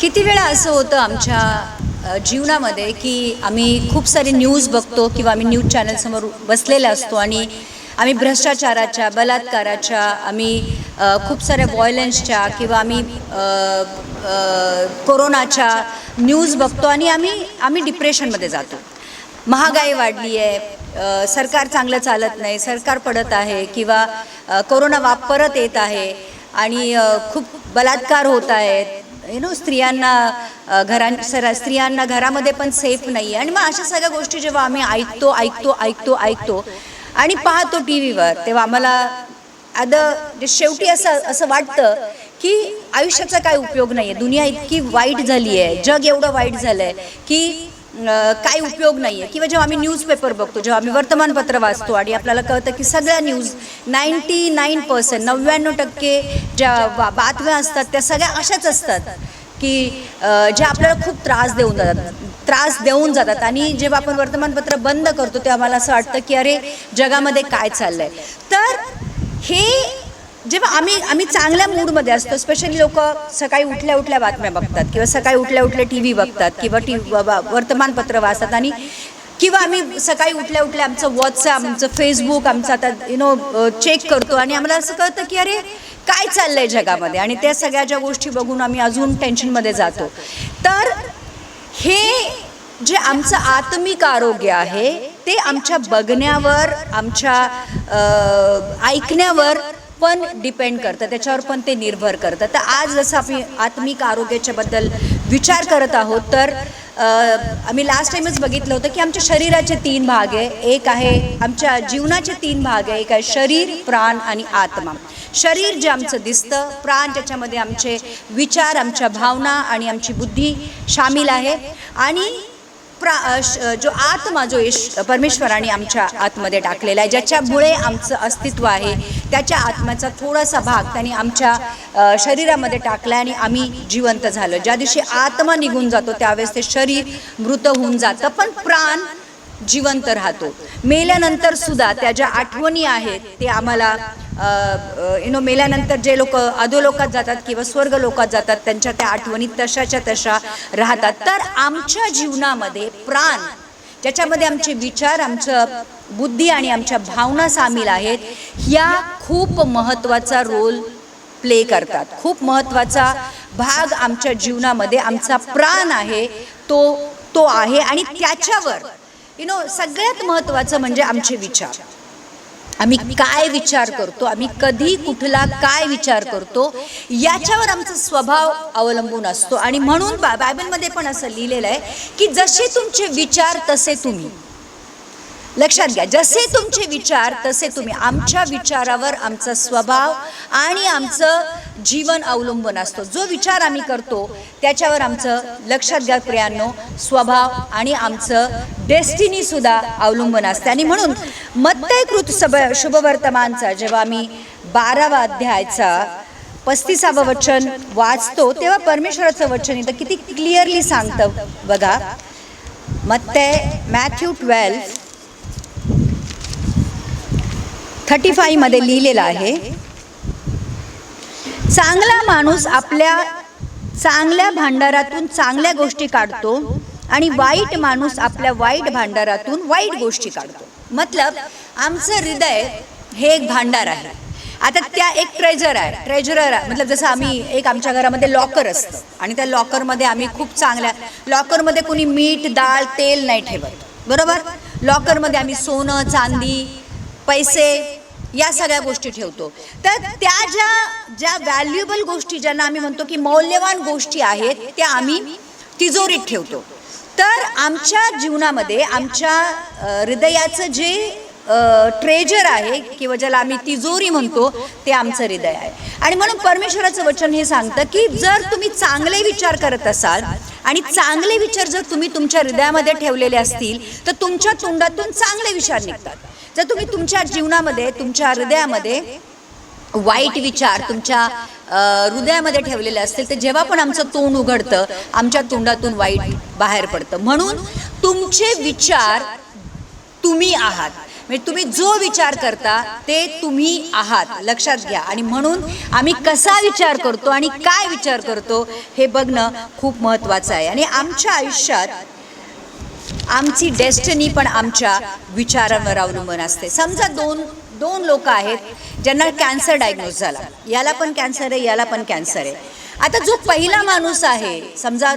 किती वेळा असं होतं आमच्या जीवनामध्ये की आम्ही खूप सारे न्यूज बघतो किंवा आम्ही न्यूज चॅनलसमोर बसलेले असतो आणि आम्ही भ्रष्टाचाराच्या, बलात्काराच्या, आम्ही खूप साऱ्या व्हायलन्सच्या किंवा आम्ही कोरोनाच्या न्यूज बघतो आणि आम्ही डिप्रेशनमध्ये जातो. महागाई वाढली आहे, सरकार चांगलं चालत नाही, सरकार पडत आहे किंवा कोरोना परत येत आहे आणि खूप बलात्कार होत आहेत. स्त्रियांना स्त्रियांना घरामध्ये पण सेफ नाही आहे. आणि मग अशा सगळ्या गोष्टी जेव्हा आम्ही ऐकतो आणि पाहतो टी व्हीवर, तेव्हा आम्हाला शेवटी असं वाटतं की आयुष्याचा काय उपयोग नाही आहे. दुनिया इतकी वाईट झाली आहे, जग एवढं वाईट झालं आहे की काही उपयोग नाही आहे. किंवा जेव्हा आम्ही न्यूजपेपर बघतो, जेव्हा आम्ही वर्तमानपत्र वाचतो आणि आपल्याला कळतं की सगळ्या न्यूज 99% 99% ज्या बातम्या असतात त्या सगळ्या अशाच असतात की ज्या आपल्याला खूप त्रास देऊन जातात. आणि जेव्हा आपण वर्तमानपत्र बंद करतो तेव्हा मला असं वाटतं की अरे जगामध्ये काय चाललं आहे. तर हे जेव्हा आम्ही चांगल्या मूडमध्ये असतो, स्पेशली लोक सकाळी उठल्या बातम्या बघतात किंवा सकाळी उठल्या टी व्ही बघतात किंवा वर्तमानपत्र वाचतात आणि किंवा आम्ही सकाळी उठल्या आमचं व्हॉट्सॲप, आमचं फेसबुक, आमचं आता चेक करतो आणि आम्हाला असं कळतं की अरे काय चाललं आहे जगामध्ये. आणि त्या सगळ्या ज्या गोष्टी बघून आम्ही अजून टेन्शनमध्ये जातो. तर हे जे आमचं आत्मिक आरोग्य आहे ते आमच्या बघण्यावर, आमच्या ऐकण्यावर पण डिपेंड करतं, त्याच्यावर पण ते निर्भर करतं. तर आज जसं आपण आत्मिक आरोग्याच्याबद्दल विचार करत आहोत, तर आम्ही लास्ट टाईमच बघितलं होतं की आमच्या शरीराचे 3 भाग आहे. एक आहे आमच्या जीवनाचे 3 भाग आहे. एक आहे शरीर, प्राण आणि आत्मा. शरीर जे आमचं दिसतं, प्राण ज्याच्यामध्ये आमचे विचार, आमच्या भावना आणि आमची बुद्धी शामिल आहे, आणि जो आत्मा जो परमेश्वराने आमच्या आतमध्ये टाकलेला आहे, ज्याच्यामुळे आमचं अस्तित्व आहे, त्याच्या आत्म्याचा थोडासा भाग त्यांनी आमच्या शरीरामध्ये टाकला आणि आम्ही जिवंत झालो. ज्या दिवशी आत्मा निघून जातो त्यावेळेस ते शरीर मृत होऊन जातं, पण प्राण जिवंत राहतो. मेल्यानंतर सुद्धा त्या ज्या आठवणी आहेत ते आम्हाला मेल्यानंतर जे लोक अधोलोकात जातात किंवा स्वर्ग लोकात जातात त्यांच्या त्या आठवणी तशाच्या तशा राहतात. तर आमच्या जीवनामध्ये प्राण, ज्याच्यामध्ये आमचे विचार, आमचं बुद्धी आणि आमच्या भावना सामील आहेत, ह्या खूप महत्त्वाचा रोल प्ले करतात. खूप महत्त्वाचा भाग आमच्या जीवनामध्ये आमचा प्राण आहे, तो आहे. आणि त्याच्यावर सगळ्यात महत्त्वाचं म्हणजे आमचे विचार. आम्ही काय विचार करतो, आम्ही कधी कुठला काय विचार करतो, याच्यावर आमचा स्वभाव अवलंबून असतो. आणि म्हणून बायबलमध्ये पण असं लिहिलेलं आहे की जसे तुमचे विचार तसे तुम्ही. लक्षात घ्या, जसे तुमचे विचार तसे तुम्ही. आमच्या विचारावर आमचा स्वभाव आणि आमचं जीवन अवलंबून असतो. जो विचार आम्ही करतो त्याच्यावर आमचं, लक्षात घ्या प्रियांनो, स्वभाव आणि आमचं डेस्टिनी सुद्धा अवलंबून असते. आणि म्हणून मत्तई कृत शुभवर्तमानचा जेव्हा आम्ही 12वा अध्यायाचा 35वं वचन वाचतो तेव्हा परमेश्वराचं वचन इथं किती क्लिअरली सांगतं बघा. मॅथ्यू 12:35 मध्ये लिहिलेलं आहे, चांगला माणूस आपल्या चांगल्या भांडारातून चांगल्या गोष्टी काढतो आणि वाईट माणूस आपल्या वाईट भांडारातून वाईट गोष्टी काढतो. मतलब आमचं हृदय हे एक भांडार आहे. आता त्या एक ट्रेजरर मतलब जसं आमच्या घरामध्ये लॉकर असतं आणि त्या लॉकरमध्ये आम्ही खूप चांगल्या, लॉकरमध्ये कोणी मीठ, डाळ, तेल नाही ठेवत, बरोबर. लॉकरमध्ये आम्ही सोनं, चांदी, पैसे या सगळ्या गोष्टी ठेवतो. तर त्या ज्या व्हॅल्युएबल गोष्टी, ज्यांना आम्ही म्हणतो की मौल्यवान गोष्टी आहेत, त्या आम्ही तिजोरीत ठेवतो. तर आमच्या जीवनामध्ये आमच्या हृदयाचं जे ट्रेजर आहे किंवा ज्याला आम्ही तिजोरी म्हणतो ते आमचं हृदय आहे. आणि म्हणून परमेश्वराचं वचन हे सांगतं की जर तुम्ही चांगले विचार करत असाल आणि चांगले विचार जर तुम्ही तुमच्या हृदयामध्ये ठेवलेले असतील तर तुमच्या तोंडातून चांगले विचार निघतात. जर तुम्ही तुमच्या जीवनामध्ये, तुमच्या हृदयामध्ये वाईट विचार तुमच्या हृदयामध्ये ठेवलेले असतील तर जेव्हा पण आमचं तोंड उघडतं आमच्या तोंडातून वाईट बाहेर पडतं. म्हणून तुमचे विचार तुम्ही आहात. म्हणजे तुम्ही जो विचार करता ते तुम्ही आहात, लक्षात घ्या. आणि म्हणून आम्ही कसा विचार करतो आणि काय विचार करतो हे बघणं खूप महत्त्वाचं आहे. आणि आमच्या आयुष्यात आमची डेस्टिनी पण आमच्या विचारांवर अवलंबून असते. समजा दोन लोक आहेत ज्यांना कॅन्सर डायग्नोज झाला, याला पण कॅन्सर आहे, याला पण कॅन्सर आहे. आता जो पहिला माणूस आहे, समजा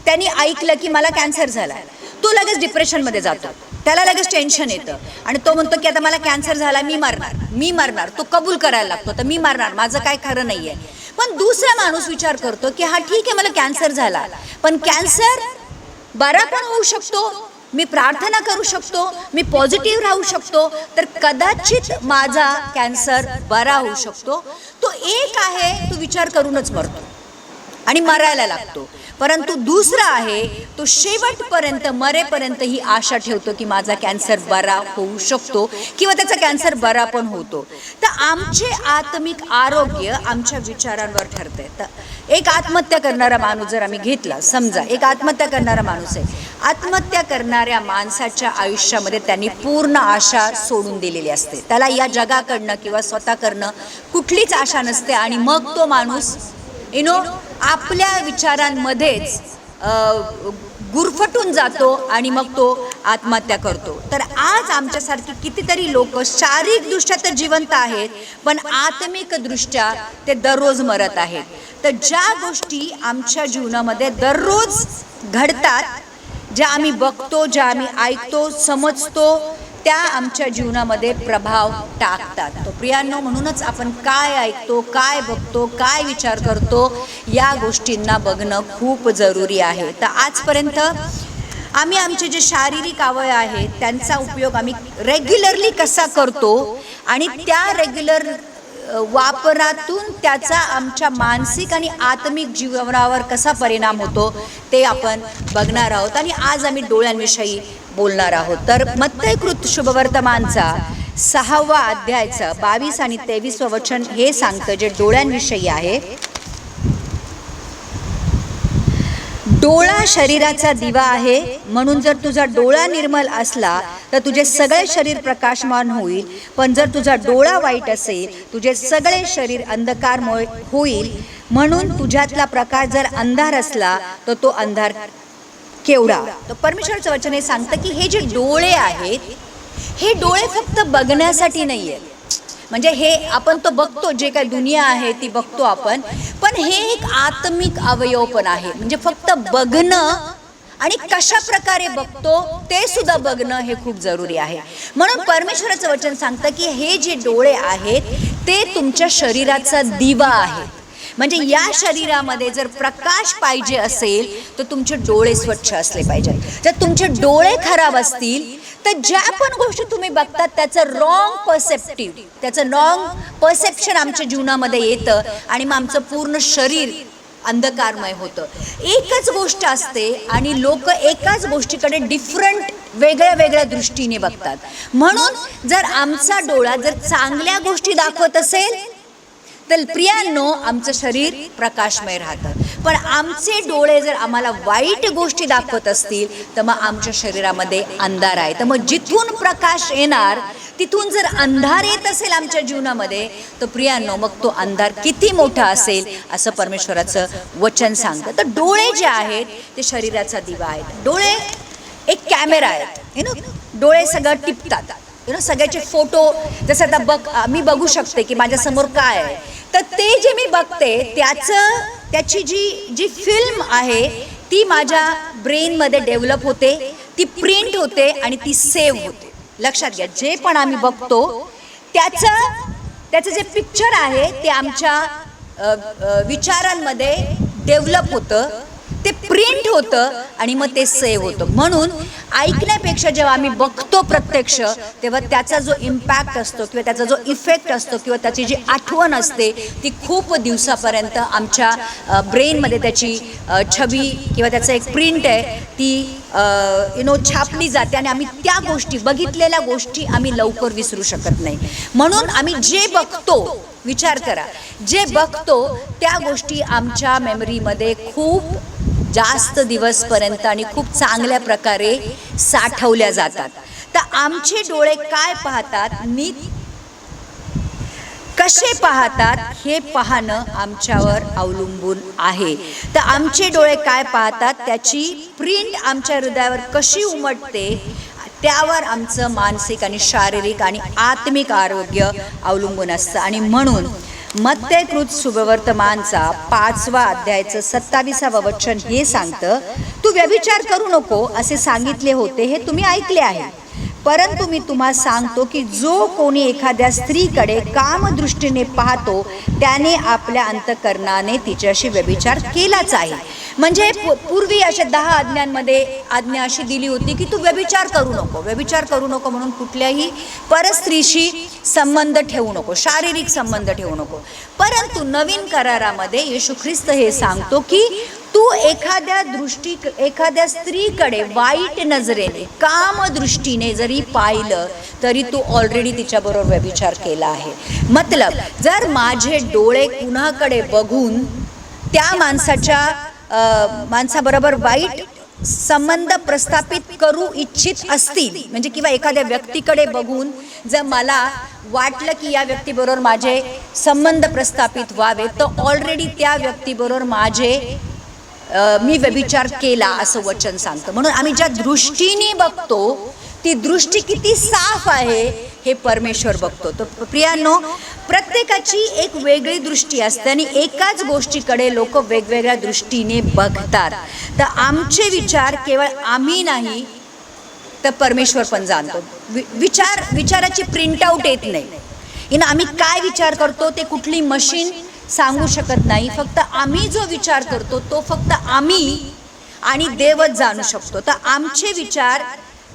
त्यांनी ऐकलं की मला कॅन्सर झाला, तो लगेच डिप्रेशनमध्ये जातो, त्याला लगेच टेन्शन येतं आणि तो म्हणतो की आता मला कॅन्सर झाला, मी मरणार. तो कबूल करायला लागतो, तर मी मरणार, माझं काय खरं नाही आहे. पण दुसरा माणूस विचार करतो की हा ठीक आहे, मला कॅन्सर झाला, पण कॅन्सर बरा पण होऊ शकतो, मी प्रार्थना करू शकतो, मी पॉझिटिव्ह राहू शकतो, तर कदाचित माझा कॅन्सर बरा होऊ शकतो. तो एक आहे, तो विचार करूनच मरतो आणि मरायला लागतो. परंतु दुसरा आहे, तो शेवटपर्यंत मरेपर्यंत ही आशा ठेवतो की माझा कॅन्सर बरा होऊ शकतो किंवा त्याचा कॅन्सर बरा पण होतो. तर आमचे आत्मिक आरोग्य आमच्या विचारांवर ठरते. तर एक आत्महत्या करणारा माणूस जर आम्ही घेतला, समजा एक आत्महत्या करणारा माणूस आहे, आत्महत्या करणाऱ्या माणसाच्या आयुष्यामध्ये त्यांनी पूर्ण आशा सोडून दिलेली असते. त्याला या जगाकडनं किंवा स्वतःकडनं कुठलीच आशा नसते आणि मग तो माणूस आपल्या विचारांमध्येच गुरफटून जातो आणि मग तो आत्महत्या करतो. तर आज आमच्यासारखी कितीतरी लोक शारीरिकदृष्ट्या तर जिवंत आहेत, पण आत्मिकदृष्ट्या ते दररोज मरत आहेत. तर ज्या गोष्टी आमच्या जीवनामध्ये दररोज घडतात, ज्या आम्ही बघतो, ज्या आम्ही ऐकतो, समजतो, त्या आमच्या जीवनामध्ये प्रभाव टाकतात. तो प्रियांनो, म्हणूनच आपण काय ऐकतो, काय बघतो, काय विचार करतो, या गोष्टींना बघणं खूप जरुरी आहे. तर आजपर्यंत आम्ही आमचे जे शारीरिक अवयव आहेत त्यांचा उपयोग आम्ही रेग्युलरली कसा करतो आणि त्या रेग्युलर वापरातून त्याचा आमच्या मानसिक आणि आत्मिक जीवनावर कसा परिणाम होतो ते आपण बघणार आहोत. आणि आज आम्ही डोळ्यांविषयी बोलणार आहोत. तर मत्तयकृत शुभवर्तमानचा 6वा अध्यायाचं 22 आणि 23 वचन हे सांगतं, जे डोळ्यांविषयी आहे. डोळा शरीराचा दिवा आहे, म्हणून जर तुझा डोळा निर्मल असला तर तुझे सगळे शरीर प्रकाशमान होईल, पण जर तुझा डोळा वाईट असेल तुझे सगळे शरीर अंधकारमय होईल. म्हणून तुझ्यातला प्रकाश जर अंधार असला तर तो अंधार केवढा. तर परमेश्वराचं वचन हे सांगतं की हे जे डोळे आहेत, हे डोळे फक्त बघण्यासाठी नाही आहेत. म्हणजे हे आपण तो बघतो, जे काही दुनिया आहे ती बघतो आपण, पण हे एक आत्मिक अवयव पण आहे. म्हणजे फक्त बघणं आणि कशा प्रकारे बघतो ते सुद्धा बघणं हे खूप जरुरी आहे. म्हणून परमेश्वराचं वचन सांगतं की हे जे डोळे आहेत ते तुमच्या शरीराचा दिवा आहे. म्हणजे या शरीरामध्ये जर प्रकाश पाहिजे असेल तर तुमचे डोळे स्वच्छ असले पाहिजे. जर तुमचे डोळे खराब असतील तर ज्या पण गोष्टी तुम्ही बघतात त्याचं रॉंग परसेप्शन आमच्या जीवनामध्ये येतं आणि मग आमचं पूर्ण शरीर अंधकारमय होतं. एकच गोष्ट असते आणि लोक एकाच गोष्टीकडे डिफरंट वेगळ्या दृष्टीने बघतात. म्हणून जर आमचा डोळा जर चांगल्या गोष्टी दाखवत असेल तर प्रियांनो आमचं शरीर प्रकाशमय राहतं. पण आमचे डोळे जर आम्हाला वाईट गोष्टी दाखवत असतील तर मग आमच्या शरीरामध्ये अंधार आहे. तर मग जिथून प्रकाश येणार तिथून जर अंधार येत असेल आमच्या जीवनामध्ये तर प्रियांनो मग तो अंधार किती मोठा असेल असं परमेश्वराचं वचन सांगतं. तर डोळे जे आहेत ते शरीराचा दिवा आहेत. डोळे एक कॅमेरा आहेत. डोळे सगळं टिपतात. सगळ्याचे फोटो जसं आता मी बघू शकते की माझ्यासमोर काय आहे, तर ते जे मी बघते त्याची जी फिल्म आहे ती माझ्या ब्रेनमध्ये डेव्हलप होते, ती प्रिंट होते आणि ती सेव्ह होते. लक्षात घ्या, जे पण आम्ही बघतो त्याचं जे पिक्चर आहे ते आमच्या विचारांमध्ये डेव्हलप होतं, ते प्रिंट होतं आणि मग ते सेव्ह होतं. म्हणून ऐकण्यापेक्षा जेव्हा आम्ही बघतो प्रत्यक्ष तेव्हा त्याचा जो इम्पॅक्ट असतो किंवा त्याचा जो इफेक्ट असतो किंवा त्याची जी आठवण असते ती खूप दिवसापर्यंत आमच्या ब्रेनमध्ये त्याची छबी किंवा त्याचं एक प्रिंट आहे ती छापली जाते आणि आम्ही त्या गोष्टी बघितलेल्या गोष्टी आम्ही लवकर विसरू शकत नाही. म्हणून आम्ही जे बघतो, विचार करा, जे बघतो त्या गोष्टी आमच्या मेमरीमध्ये खूप जास्त दिवसपर्यंत आणि खूप चांगल्या प्रकारे साठवल्या जातात. तर आमचे डोळे काय पाहतात, नीत कसे पाहतात हे पाहणं आमच्यावर अवलंबून आहे. तर आमचे डोळे काय पाहतात त्याची प्रिंट आमच्या हृदयावर कशी उमटते त्यावर आमचं मानसिक आणि शारीरिक आणि आत्मिक आरोग्य अवलंबून असतं. आणि म्हणून मत्तयकृत शुभवर्तमानचा 5वा अध्यायाचं 27वं वचन हे सांगतं, तू व्यभिचार करू नको असे सांगितले होते हे तुम्ही ऐकले आहे, परंतु मी तुम्हाला सांगतो की जो कोणी एखाद्या स्त्रीकडे कामदृष्टीने पाहतो त्याने आपल्या अंतःकरणाने तिच्याशी व्यभिचार केलाच आहे. म्हणजे पूर्वी अशा 10 आज्ञांमध्ये आज्ञा अशी दिली होती की तू व्यभिचार करू नको, व्यभिचार करू नको म्हणून कुठल्याही परस्त्रीशी संबंध ठेवू नको, शारीरिक संबंध ठेवू नको. परंतु नवीन करारामध्ये येशू ख्रिस्त हे सांगतो की तू एखाद्या स्त्रीकडे वाईट नजरेने कामदृष्टीने जरी पाहिलं तरी तू ऑलरेडी तिच्याबरोबर व्यभिचार केला आहे. मतलब जर माझे डोळे कुणाकडे बघून त्या माणसाबरोबर वाईट संबंध प्रस्थापित करू इच्छित असतील, म्हणजे किंवा एखाद्या व्यक्तीकडे बघून जर मला वाटलं की या व्यक्तीबरोबर माझे संबंध प्रस्थापित व्हावे, तर ऑलरेडी त्या व्यक्तीबरोबर मी व्यभिचार केला असं वचन सांगतं. म्हणून आम्ही ज्या दृष्टीने बघतो ती दृष्टी किती साफ आहे हे परमेश्वर बघतो. तर प्रियांनो, प्रत्येकाची एक वेगळी दृष्टी असते आणि एकाच गोष्टीकडे लोक वेगवेगळ्या दृष्टीने बघतात. तर आमचे विचार केवळ आम्ही नाही तर परमेश्वर पण जाणतो. विचाराची प्रिंटआउट येत नाही. आम्ही काय विचार करतो ते कुठली मशीन सांगू शकत नाही. फक्त आम्ही जो विचार करतो तो फक्त आम्ही आणि देवच जाणू शकतो. तर आमचे विचार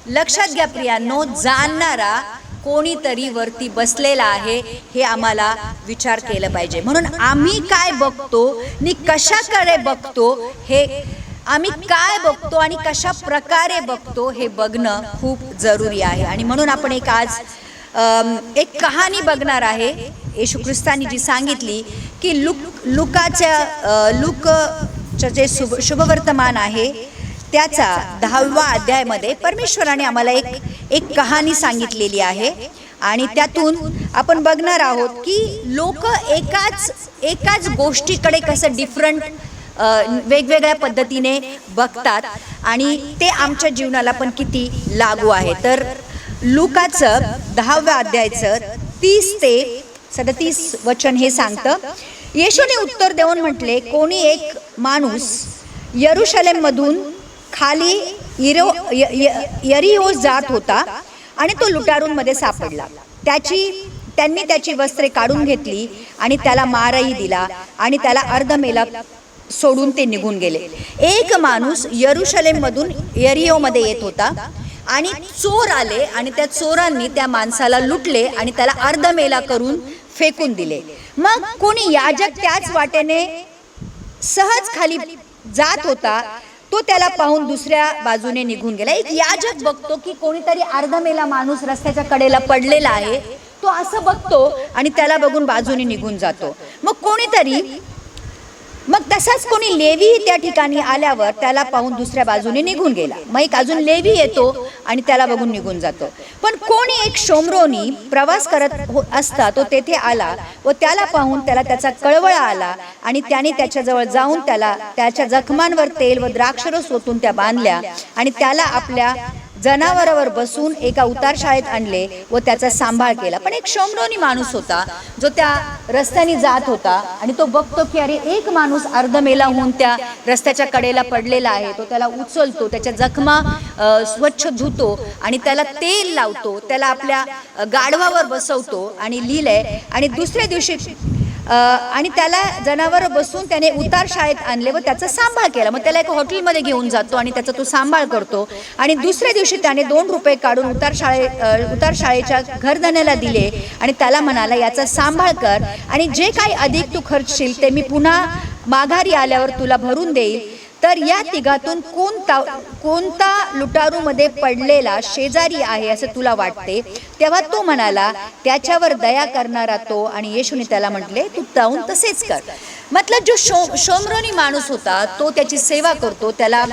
लक्षात घ्या प्रियांनो, जाणणारा कोणीतरी वरती बसलेला आहे हे आम्हाला विचार केलं पाहिजे. म्हणून आम्ही काय बघतो आणि कशाकडे बघतो, हे आम्ही काय बघतो आणि कशा प्रकारे बघतो हे बघणं खूप जरुरी आहे. आणि म्हणून आपण आज एक कहाणी बघणार आहे. येशू ख्रिस्तांनी जी सांगितली की लूकचं जे शुभवर्तमान आहे त्याचा 10वा अध्यायामध्ये परमेश्वराने आम्हाला एक कहाणी सांगितलेली आहे. आणि त्यातून आपण बघणार आहोत की लोक एकाच गोष्टीकडे कसं डिफरंट वेगवेगळ्या पद्धतीने बघतात आणि ते आमच्या जीवनाला पण किती लागू आहे. तर लूकाचं 10व्या अध्यायाचं 30 ते 37 वचन हे सांगतं, येशूने उत्तर देऊन म्हटले, कोणी एक माणूस यरूशलेममधून खाली यरिहो जात होता आणि तो लुटारूंमध्ये सापडला. त्यांनी त्याची वस्त्रे काढून घेतली आणि त्याला मारही दिला आणि त्याला अर्धमेला सोडून ते निघून गेले. एक माणूस यरूशलेममधून यरिहोमध्ये येत होता आणि चोर आले आणि त्या चोरांनी त्या माणसाला लुटले आणि त्याला अर्धमेला करून फेकून दिले. मग कोणी याजक त्याच वाटेने सहज खाली जात होता, तो त्याला पाहून दुसऱ्या बाजूने निघून गेला. एक याजक बघतो की कोणीतरी अर्धमेला माणूस रस्त्याच्या कडेला पडलेला आहे, तो असं बघतो आणि त्याला बघून बाजूने निघून जातो. मग तसाच कोणी लेवी त्या ठिकाणी आल्यावर त्याला पाहून दुसऱ्या बाजूने निघून गेला. मग एक अजून लेवी येतो आणि त्याला बघून निघून जातो. पण कोणी एक शोमरोनी प्रवास करत असता तो तेथे आला व त्याला पाहून त्याला त्याचा कळवळा आला आणि त्याने त्याच्याजवळ जाऊन त्याच्या जखमांवर तेल व द्राक्षरस ओतून त्या बांधल्या आणि त्याला आपल्या जनावरावर बसून एका उतारशाळेत आणले व त्याचा सांभाळ केला. पण एक शोमरोनी माणूस होता जो त्या रस्त्याने जात होता आणि तो बघतो की अरे एक माणूस अर्धमेला होऊन त्या रस्त्याच्या कडेला पडलेला आहे. तो त्याला उचलतो, त्याच्या जखमा स्वच्छ धुतो आणि त्याला तेल लावतो, त्याला आपल्या गाढवावर बसवतो आणि लिहिलंय. आणि दुसऱ्या दिवशी आणि त्याला जनावर बसून त्याने उतारशाळेत आणले व त्याचा सांभाळ केला. मग त्याला एका हॉटेलमध्ये घेऊन जातो आणि त्याचा तो सांभाळ करतो. आणि दुसऱ्या दिवशी त्याने 2 रुपये काढून उतारशाळेच्या घरधण्याला दिले आणि त्याला म्हणाला, याचा सांभाळ कर आणि जे काही अधिक तू खर्चशील ते मी पुन्हा माघारी आल्यावर तुला भरून देईल. तर या तिघातून कोणता लुटारूमध्ये पडलेला शेजारी आहे असे तुला वाटते? तेव्हा तो म्हणाला, त्याच्यावर दया करणारा तो. आणि येशूने त्याला म्हटले, तू जाऊन तसेच कर. मतलब जो शोमरोनी माणूस होता तो त्याची सेवा करतो, त्याला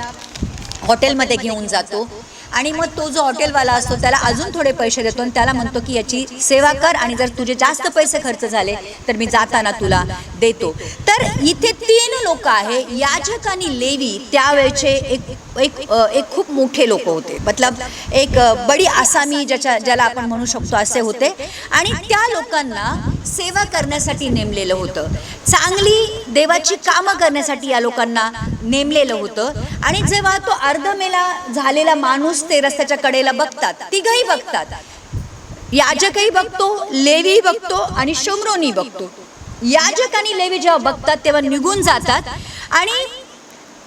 हॉटेलमध्ये घेऊन जातो आणि मग तो जो हॉटेलवाला असतो त्याला अजून थोडे पैसे देतो आणि त्याला म्हणतो की याची सेवा कर आणि जर तुझे जास्त पैसे खर्च झाले तर मी जाताना तुला देतो. तर इथे 3 लोक आहे, याजक आणि लेवी. त्यावेळचे एक खूप मोठे लोक होते, मतलब एक बडी आसामी ज्याला आपण म्हणू शकतो असे होते. आणि त्या लोकांना सेवा करण्यासाठी नेमलेलं होतं, चांगली देवाची कामं करण्यासाठी या लोकांना नेमलेलं होतं. आणि जेव्हा तो अर्धमेला झालेला माणूस ते रस्त्याच्या कडेला बघतात, तिघही बघतात, याजकही बघतो, लेवी बघतो आणि शोमरोनी बघतो. याजक आणि लेवी जेव्हा बघतात तेव्हा निघून जातात. आणि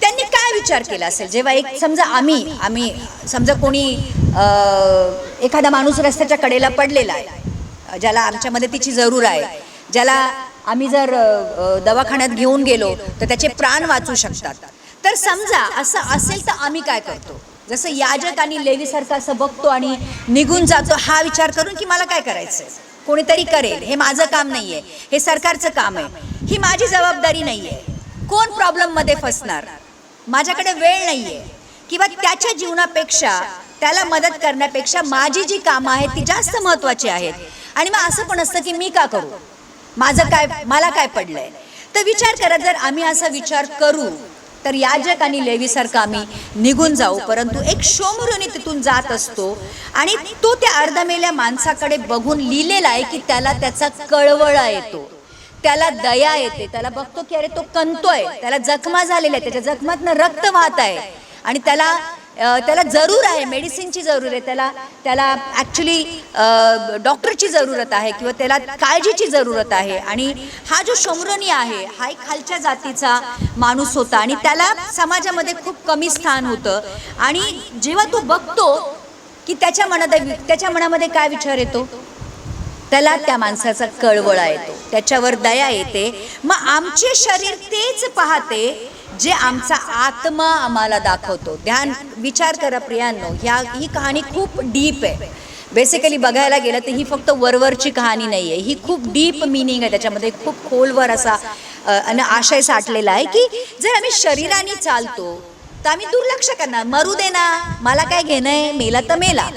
त्यांनी काय विचार केला असेल, जेव्हा एक समजा आम्ही समजा कोणी एखादा माणूस रस्त्याच्या कडेला पडलेला आहे, ज्याला आमच्या मदतीची जरूर आहे, ज्याला आम्ही जर दवाखान्यात घेऊन गेलो तर त्याचे प्राण वाचू शकतात, तर समजा असं असेल तर आम्ही काय करतो, जसं याजक आणि लेवीसारखं असं बघतो आणि निघून जातो, हा विचार करून की मला काय करायचं, कोणीतरी करेल, हे माझं काम नाही आहे, हे सरकारचं काम आहे, ही माझी जबाबदारी नाही आहे, कोण प्रॉब्लेममध्ये फसणार, माझ्याकडे वेळ नाही आहे, किंवा त्याच्या जीवनापेक्षा त्याला मदत करण्यापेक्षा माझी जी कामं आहेत ती जास्त महत्त्वाची आहेत. आणि मग असं पण असतं की मी का करू, मला काय पडलंय. तर विचार करा, जर आम्ही असा विचार करू तर याजक आणि लेवीसारखं आम्ही निघून जाऊ. परंतु एक शोमरोनी तिथून जात असतो आणि तो त्या अर्धमेल्या माणसाकडे बघून लिहिलेला आहे की त्याला त्याचा कळवळा येतो, त्याला दया येते, त्याला बघतो की अरे तो कंतोय, त्याला जखमा झालेल्या आहे, त्याच्या जखमातनं रक्त वाहत आहे आणि त्याला जरूर आहे, मेडिसिनची जरूर आहे, त्याला ॲक्च्युली डॉक्टरची जरूरत आहे किंवा त्याला काळजीची जरूरत आहे. आणि हा जो शोमरोनी आहे हा एक खालच्या जातीचा माणूस होता आणि त्याला समाजामध्ये खूप कमी स्थान होतं. आणि जेव्हा तो बघतो की त्याच्या मनामध्ये काय विचार येतो, त्याला त्या माणसाचा कळवळा येतो, त्याच्यावर दया येते. मग आमचे शरीर तेच पाहते जे आमचा आत्मा आम्हाला दाखवतो. विचार करा प्रियांनो, ही कहाणी खूप डीप आहे. बेसिकली बघायला गेलं तर ही फक्त वरवरची कहाणी नाही आहे, ही खूप डीप मिनिंग आहे, त्याच्यामध्ये खूप खोलवर असा आशय साठलेला आहे की जर आम्ही शरीराने चालतो तर आम्ही दुर्लक्ष करणार, मरू दे ना, मला काय घेणं आहे, मेला तर मेला.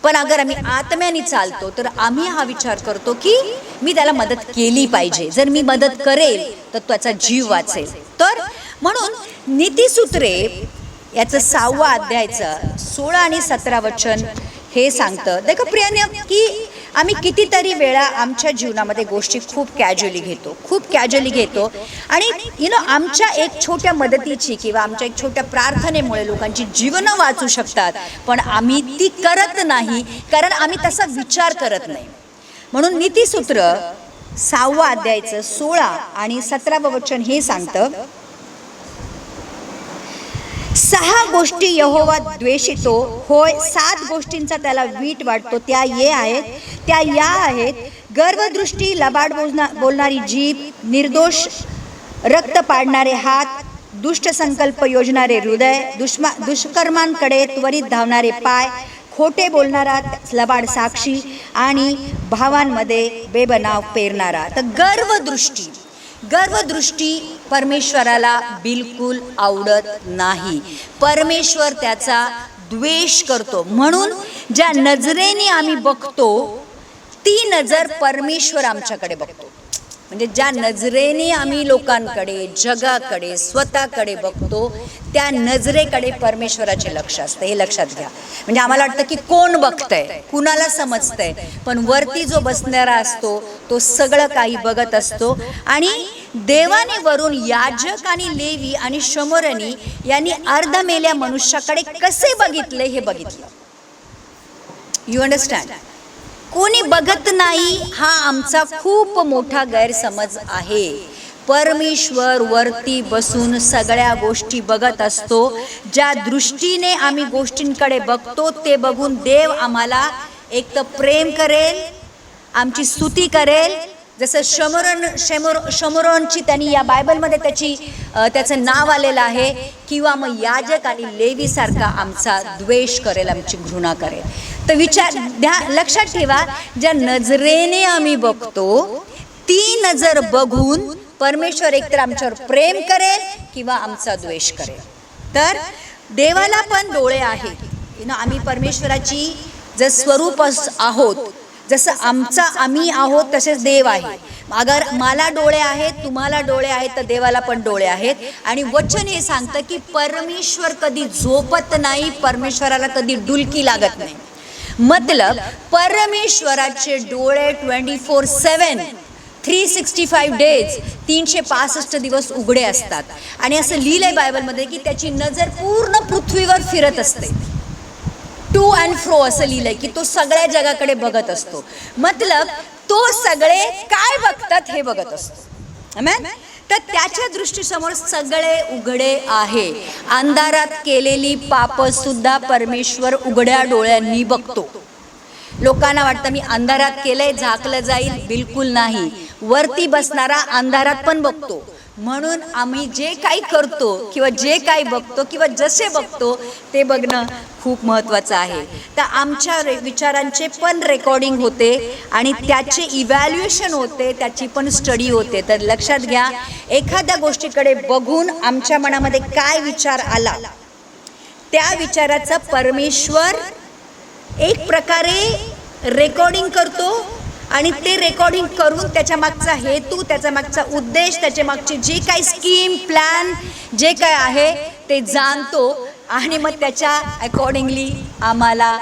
पण अगर आम्ही आत्म्याने चालतो तर आम्ही हा विचार करतो की मी त्याला मदत केली पाहिजे, जर मी मदत करेल तर त्याचा जीव वाचेल. तर म्हणून नीतिसूत्रे याचं 6वा अध्यायाचं 16 आणि 17 वचन हे सांगतं. देखो प्रियांनो, की आम्ही कितीतरी वेळा आमच्या जीवनामध्ये गोष्टी खूप कॅज्युअली घेतो आणि आमच्या एक छोट्या मदतीची किंवा आमच्या एक छोट्या प्रार्थनेमुळे लोकांची जीवनं वाचू शकतात, पण आम्ही ती करत नाही कारण आम्ही तसा विचार करत नाही. म्हणून नीतिसूत्र 6वा अध्यायाचं 16 आणि 17 वचन हे सांगतं, 6 गोष्टी यहोवा द्वेषितो, होय 7 गोष्टींचा त्याला वीट वाटतो, त्या या आहेत, गर्वदृष्टी, लबाड बोलणारी जीभ, निर्दोष रक्त पाडणारे हात, दुष्ट संकल्प योजणारे हृदय, दुष्कर्मांकडे त्वरित धावणारे पाय, खोटे बोलणारा लबाड साक्षी आणि भावांमध्ये बेबनाव पेरणारा. तर गर्वदृष्टी परमेश्वराला बिलकुल आवडत नाही, परमेश्वर त्याचा द्वेष करतो. म्हणून ज्या नजरेने आम्ही बघतो ती नजर परमेश्वर आमच्याकडे बघतो. म्हणजे ज्या नजरेने आम्ही लोकांकडे, जगाकडे, स्वतःकडे बघतो त्या नजरेकडे परमेश्वराचे लक्ष असतं, हे लक्षात घ्या. म्हणजे आम्हाला वाटतं की कोण बघतंय, कुणाला समजतंय, पण वरती जो बसणारा असतो तो सगळं काही बघत असतो. आणि देवाने वरून याजक आणि लेवी आणि शोमरोनी यांनी अर्धमेल्या मनुष्याकडे कसे बघितले हे बघितलं. You understand? कोणी बघत नाही हा आमचा खूप मोठा गैरसमज आहे. परमेश्वर वरती बसून सगळ्या गोष्टी बघत असतो. ज्या दृष्टीने आम्ही गोष्टींकडे बघतो ते बघून देव आम्हाला एक तर प्रेम करेल, आमची स्तुती करेल. जसं शोमरोनची त्यांनी या बायबलमध्ये त्याचं नाव आलेलं आहे, किंवा मग याजक आणि लेवीसारखा आमचा द्वेष करेल, आमची घृणा करेल. तर लक्षात ठेवा, ज्या नजरेने आम्ही बघतो ती नजर बघून परमेश्वर एकतर आमच्यावर प्रेम करेल किंवा आमचा द्वेष करेल. तर देवाला पण डोळे आहेत, आम्ही परमेश्वराची जर स्वरूप आहोत, जसं आम्ही आहोत तसेच देव आहे. अगर मला डोळे आहेत, तुम्हाला डोळे आहेत, तर देवाला पण डोळे आहेत. आणि वचन हे सांगतं की परमेश्वर कधी झोपत नाही, परमेश्वराला कधी डुलकी लागत नाही. मतलब परमेश्वराचे डोळे 24/7 365 डेज 365 दिवस उघडे असतात. आणि असं लिहिलंय बायबलमध्ये की त्याची नजर पूर्ण पृथ्वीवर फिरत असते, टू अँड फ्रो असं लिहिलंय की तो सगळ्या जगाकडे बघत असतो. मतलब तो सगळे काय बघतात हे बघत असतो. आमेन. तर त्याच्या दृष्टीसमोर सगळे उघडे आहे. अंधारात केलेली पाप सुद्धा परमेश्वर उघड्या डोळ्यांनी बघतो. लोकांना वाटतं मी अंधारात केलंय, झाकलं जाईल, बिलकुल नाही. वरती बसणारा अंधारात पण बघतो. म्हणून आम्ही जे काही करतो किंवा जे काही बघतो किंवा जसे बघतो ते बघणं खूप महत्त्वाचं आहे. तर आमच्या विचारांचे पण रेकॉर्डिंग होते आणि त्याचे इव्हॅल्युएशन होते, त्याची पण स्टडी होते. तर लक्षात घ्या, एखाद्या गोष्टीकडे बघून आमच्या मनामध्ये काय विचार आला, त्या विचाराचं परमेश्वर एक प्रकारे रेकॉर्डिंग करतो आणि ते रेकॉर्डिंग करून त्याच्या मागचा हेतू, त्याचा मागचा उद्देश, त्याच्या मागची जे काही स्कीम प्लॅन जे काय आहे ते जाणतो. आणि मग त्याच्या अकॉर्डिंगली आम्हाला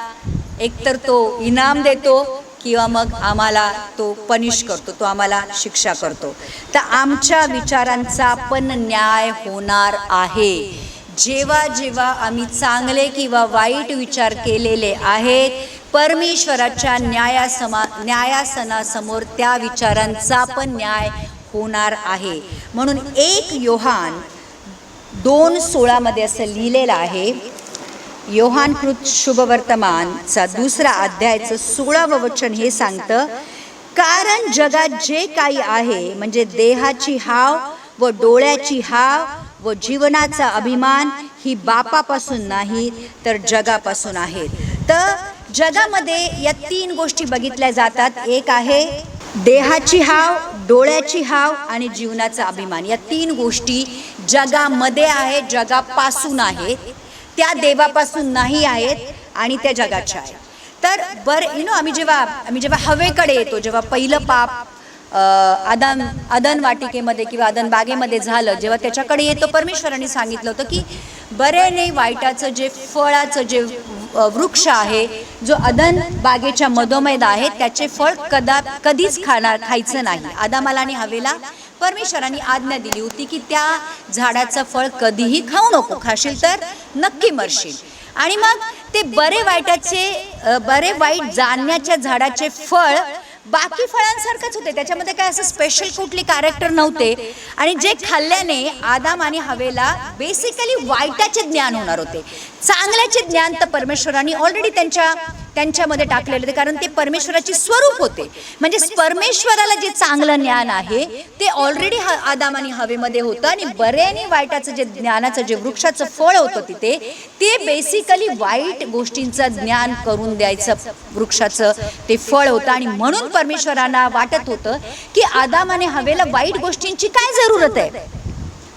एकतर तो इनाम देतो किंवा मग आम्हाला तो पनिश करतो, तो आम्हाला शिक्षा करतो. तर आमच्या विचारांचा पण न्याय होणार आहे. जेव्हा जेव्हा आम्ही चांगले किंवा वाईट विचार केलेले आहेत, परमेश्वराच्या न्यायासनासमोर त्या विचारांचा पण न्याय होणार आहे. म्हणून 1 योहान 2:16 असं लिहिलेलं आहे. योहानकृत शुभवर्तमानचा 2रा अध्यायाचं 16वं वचन हे सांगतं, कारण जगात जे काही आहे म्हणजे देहाची हाव व डोळ्याची हाव व जीवनाचा अभिमान ही बापापासून नाही तर जगापासून आहे. तर जगामध्ये या 3 गोष्टी बघितल्या जातात. एक आहे देहाची हाव, डोळ्याची हाव आणि जीवनाचा अभिमान. या 3 गोष्टी जगामध्ये आहेत, जगापासून आहेत, त्या देवापासून नाही आहेत आणि त्या जगाच्या आहेत. तर आम्ही जेव्हा हवेकडे येतो, जेव्हा पहिलं पाप अदन वाटिकेमध्ये किंवा अदन बागेमध्ये झालं, जेव्हा त्याच्याकडे येतो, परमेश्वरांनी सांगितलं होतं की बरे नाही वाईटाचं जे फळाचं जे वृक्ष आहे, जो अदन बागेच्या मधोमध आहे, त्याचे फळ कधीच खायचं नाही. आदामाला आणि हवेला परमेश्वरांनी आज्ञा दिली होती की त्या झाडाचं फळ कधीही खाऊ नको, खाशील तर नक्की मरशील. आणि मग ते बरे वाईट जाणण्याच्या झाडाचे फळ बाकी फळांसारखंच होते, त्याच्यामध्ये काय असं स्पेशल कुठली कॅरेक्टर नव्हते. आणि जे खाल्ल्याने आदाम आणि हवेला बेसिकली वाईटाचे ज्ञान होणार होते. चांगल्याचे ज्ञान तर परमेश्वरांनी ऑलरेडी त्यांच्यामध्ये टाकलेले होते, कारण ते परमेश्वराची स्वरूप होते. म्हणजे परमेश्वराला जे चांगलं ज्ञान आहे ते ऑलरेडी आदाम आणि हवेमध्ये होतं. आणि बरे आणि वाईटाचं जे ज्ञानाचं जे वृक्षाचं फळ होतं तिथे, ते बेसिकली वाईट गोष्टींचं ज्ञान करून द्यायचं वृक्षाचं ते फळ होतं. आणि म्हणून परमेश्वरांना वाटत होतं की आदाम आणि हवेला वाईट गोष्टींची काय जरूरत आहे,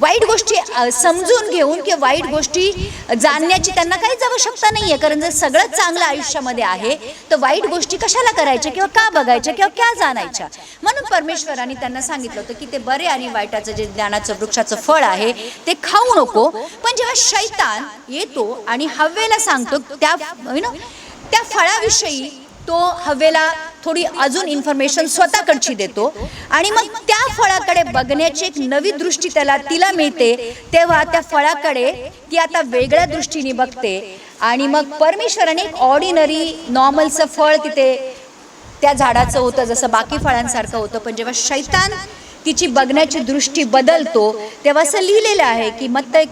वाईट गोष्टी समजून घेऊन किंवा वाईट गोष्टी जाणण्याची त्यांना काहीच आवश्यकता नाही आहे. कारण जर सगळं चांगलं आयुष्यामध्ये आहे तर वाईट गोष्टी कशाला करायच्या किंवा का बघायच्या किंवा क्या जाणायच्या. म्हणून परमेश्वरांनी त्यांना सांगितलं होतं की ते बरे आणि वाईटाचं जे ज्ञानाचं वृक्षाचं फळ आहे ते खाऊ नको. पण जेव्हा शैतान येतो आणि हव्वेला सांगतो त्या फळाविषयी, तो हव्वेला थोडी अजून इन्फॉर्मेशन स्वतःकडची देतो आणि मग त्या फळाकडे बघण्याची एक नवी दृष्टी तिला मिळते. तेव्हा त्या फळाकडे ती आता वेगळ्या दृष्टीने बघते. आणि मग परमेश्वराने एक ऑर्डिनरी नॉर्मलचं फळ तिथे त्या झाडाचं होतं, जसं बाकी फळांसारखं होतं. पण जेव्हा शैतान तिची बघण्याची दृष्टी बदलतो तेव्हा असं लिहिलेलं आहे की मत्ती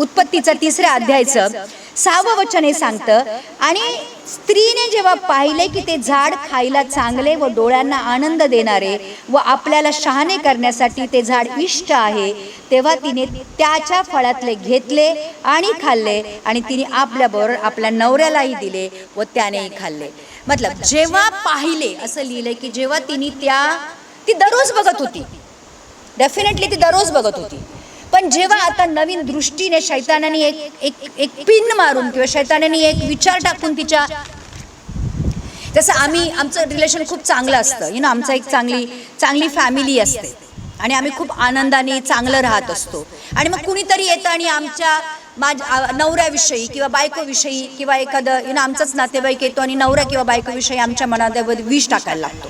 उत्पत्तीचा 3ऱ्या अध्यायाचं 6वं वचन हे सांगतं, आणि स्त्रीने जेव्हा पाहिले की ते झाड खायला चांगले व डोळ्यांना आनंद देणारे व आपल्याला शहाणे करण्यासाठी ते झाड इष्ट आहे, तेव्हा तिने त्याच्या फळातले घेतले आणि खाल्ले आणि तिने आपल्याबरोबर आपल्या नवऱ्यालाही दिले व त्यानेही खाल्ले. मतलब जेव्हा पाहिले, असं लिहिलंय की जेव्हा ती दररोज बघत होती, डेफिनेटली ती दररोज बघत होती. पण जेव्हा आता नवीन दृष्टीने शैतानाने एक पिन मारून किंवा शैतानाने एक विचार टाकून तिच्या, जसं आमचं रिलेशन खूप चांगलं असतं, आमचं एक चांगली फॅमिली असते आणि आम्ही खूप आनंदाने चांगलं राहत असतो, आणि मग कुणीतरी येतं आणि माझ्या नवऱ्याविषयी किंवा बायकोविषयी किंवा एखादं आमचाच नातेवाईक येतो आणि नवरा किंवा बायकोविषयी आमच्या मनात विष टाकायला लागतो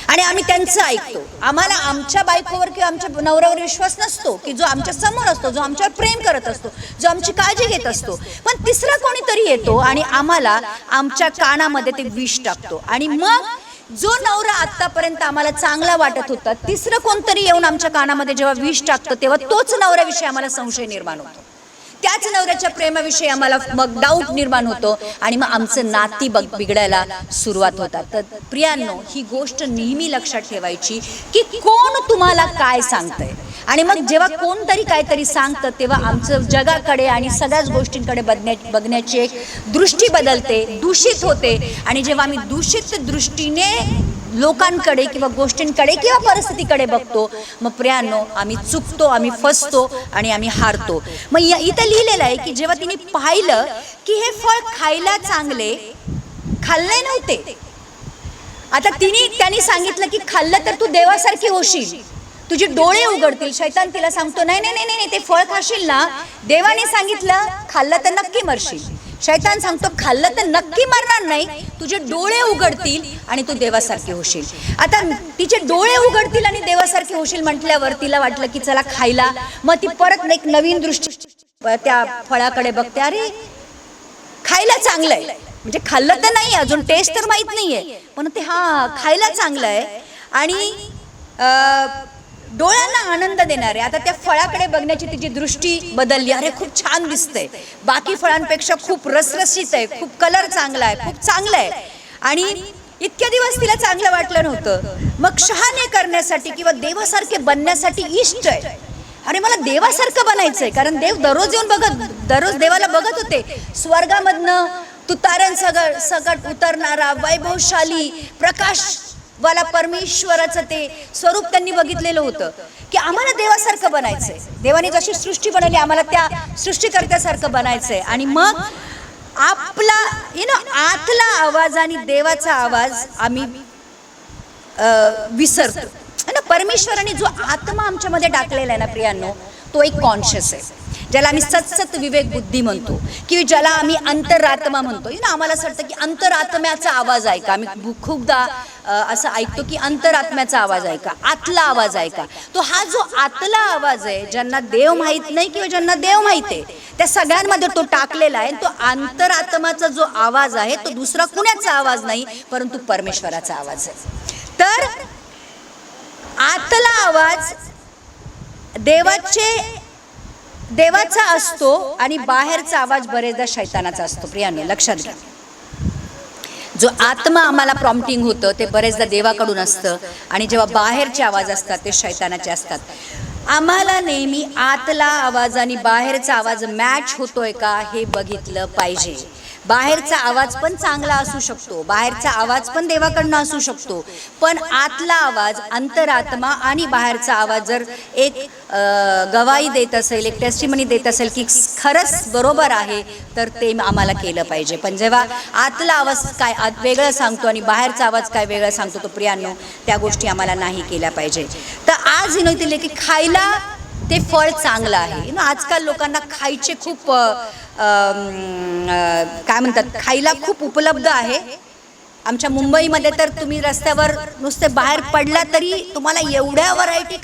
आणि आम्ही त्यांचं ऐकतो. आम्हाला आमच्या बायकोवर किंवा आमच्या नवऱ्यावर विश्वास नसतो की जो आमच्या समोर असतो, जो आमच्यावर प्रेम करत असतो, जो आमची काळजी घेत असतो, पण तिसरा कोणीतरी येतो आणि आम्हाला आमच्या कानामध्ये ते विष टाकतो. आणि मग जो नवरा आतापर्यंत आम्हाला चांगला वाटत होता, तिसरं कोणतरी येऊन आमच्या कानामध्ये जेव्हा विष टाकतो तेव्हा तोच नवऱ्याविषयी आम्हाला संशय निर्माण होतो, त्याच नवऱ्याच्या प्रेमाविषयी आम्हाला मग डाऊट निर्माण होतो आणि मग आमचं नाती बिघडायला सुरुवात होतात. तर प्रियांनो, ही गोष्ट नेहमी लक्षात ठेवायची की कोण तुम्हाला काय सांगतंय, आणि मग जेव्हा कोणतरी काहीतरी सांगतं तेव्हा आमचं जगाकडे आणि सगळ्याच गोष्टींकडे बघण्याची एक दृष्टी बदलते, दूषित होते, आणि जेव्हा आम्ही दूषित दृष्टीने लोकांकडे किंवा गोष्टींकडे किंवा परिस्थितीकडे बघतो, मग प्रियांनो आम्ही चुकतो, आम्ही फसतो आणि आम्ही हारतो. मग इथं लिहिलेलं आहे की जेव्हा तिने पाहिलं की हे फळ खायला चांगले, खाल्ले नव्हते. आता त्यांनी सांगितलं की खाल्लं तर तू देवासारखी होशील, तुझे डोळे उघडतील. शैतान तिला सांगतो नाही नाही नाही नाही, ते फळ खाशील ना, देवाने सांगितलं खाल्लं तर नक्की मरशील. शैतान सांगतो खाल्लं तर नक्की मरणार नाही, तुझे डोळे उघडतील आणि तू देवासारखी होशील. आता तिचे डोळे उघडतील आणि देवासारखी होशील म्हटल्यावर तिला वाटलं की चला खायला. मग ती परत एक नवीन दृष्टी त्या फळाकडे बघते, अरे खायला चांगलं आहे, म्हणजे खाल्लं तर नाही, अजून टेस्ट तर माहित नाहीये, पण ते खायला चांगलं आहे आणि डोळ्यांना आनंद देणारे. आता त्या फळाकडे बघण्याची तिची दृष्टी बदलली. अरे खूप छान दिसतंय, बाकी फळांपेक्षा खूप रसरशीत आहे, खूप कलर चांगला आहे, खूप चांगलं आहे. आणि इतक्या दिवस तिला चांगलं वाटलं नव्हतं. मग शहाणे करण्यासाठी किंवा देवासारखे बनण्यासाठी इष्ट आहे, अरे मला देवासारखं बनायचंय, कारण देव दररोज देवाला बघत होते. स्वर्गामधनं तुताऱ्यांसकट उतरणारा वैभवशाली प्रकाश वाला परमेश्वराचं ते स्वरूप त्यांनी बघितलेलं होतं की आम्हाला देवासारखं बनायचंय. देवाने जशी सृष्टी बनवली आम्हाला त्या सृष्टीकर्त्यासारखं बनायचंय. आणि मग आपला आतला आवाज आणि देवाचा आवाज आम्ही विसरतो. परमेश्वराने जो आत्मा आमच्यामध्ये टाकलेला आहे ना प्रियांनो, तो एक कॉन्शियस आहे, ज्याला आम्ही सतसत विवेक बुद्धी म्हणतो, की ज्याला आम्ही अंतरात्मा म्हणतो. आम्हाला असं वाटतं की अंतरात्म्याचा आवाज ऐका. आम्ही खूपदा असं ऐकतो की अंतरात्म्याचा आवाज ऐका, आतला आवाज ऐका. तो हा जो आतला आवाज आहे, ज्यांना देव माहीत नाही किंवा ज्यांना देव माहीत आहे त्या सगळ्यांमध्ये तो टाकलेला आहे. तो अंतरात्माचा जो आवाज आहे तो दुसरा कुणाचा आवाज नाही, परंतु परमेश्वराचा आवाज आहे. तर आतला आवाज देवाचा असतो आणि बाहेरचा आवाज बरेचदा शैतानाचा असतो. प्रियांनो लक्षात घ्या, जो आत्मा आम्हाला प्रॉम्प्टिंग होतं ते बरेचदा देवाकडून असतं, आणि जेव्हा बाहेरचे आवाज असतात ते शैतानाचे असतात. आम्हाला नेहमी आतला आवाज आणि बाहेरचा आवाज मॅच होतोय का हे बघितलं पाहिजे. बाहेरचा आवाज पण चांगला असू शकतो, बाहेरचा आवाज पण देवाकडनं असू शकतो, पण आतला आवाज अंतरात्मा आणि बाहेरचा आवाज जर एक गवाही देत असेल, एक टेस्टिमनी देत असेल की खरंच बरोबर आहे, तर ते आम्हाला केलं पाहिजे. पण जेव्हा आतला आवाज काय वेगळं सांगतो आणि बाहेरचा आवाज काय वेगळं सांगतो, तो प्रियांनो त्या गोष्टी आम्हाला नाही केल्या पाहिजे. तर आज दिले की खायला ते फळ चांगलं आहे. आजकाल लोकांना खायचे खूप काय म्हणतात, खायला खूप उपलब्ध आहे. आमच्या मुंबईमध्ये तर तुम्ही रस्त्यावर नुसते बाहेर पडला तरी तुम्हाला एवढ्या व्हरायटी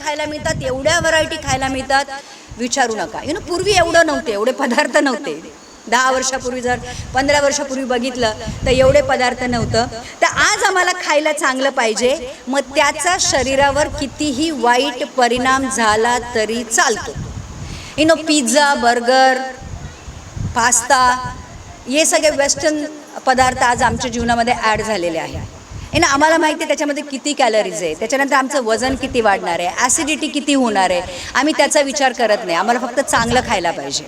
खायला मिळतात, विचारू नका. पूर्वी एवढं नव्हते, एवढे पदार्थ नव्हते. 10 वर्षापूर्वी जर 15 वर्षापूर्वी बघितलं तर एवढे पदार्थ नव्हतं. तर आज आम्हाला खायला चांगलं पाहिजे, मग त्याचा शरीरावर कितीही वाईट परिणाम झाला तरी चालतो. पिझ्झा, बर्गर, पास्ता हे सगळे वेस्टर्न पदार्थ आज आमच्या जीवनामध्ये ॲड झालेले आहे. आम्हाला माहिती आहे त्याच्यामध्ये किती कॅलरीज आहे, त्याच्यानंतर आमचं वजन किती वाढणार आहे, ॲसिडिटी किती होणार आहे, आम्ही त्याचा विचार करत नाही. आम्हाला फक्त चांगलं खायला पाहिजे.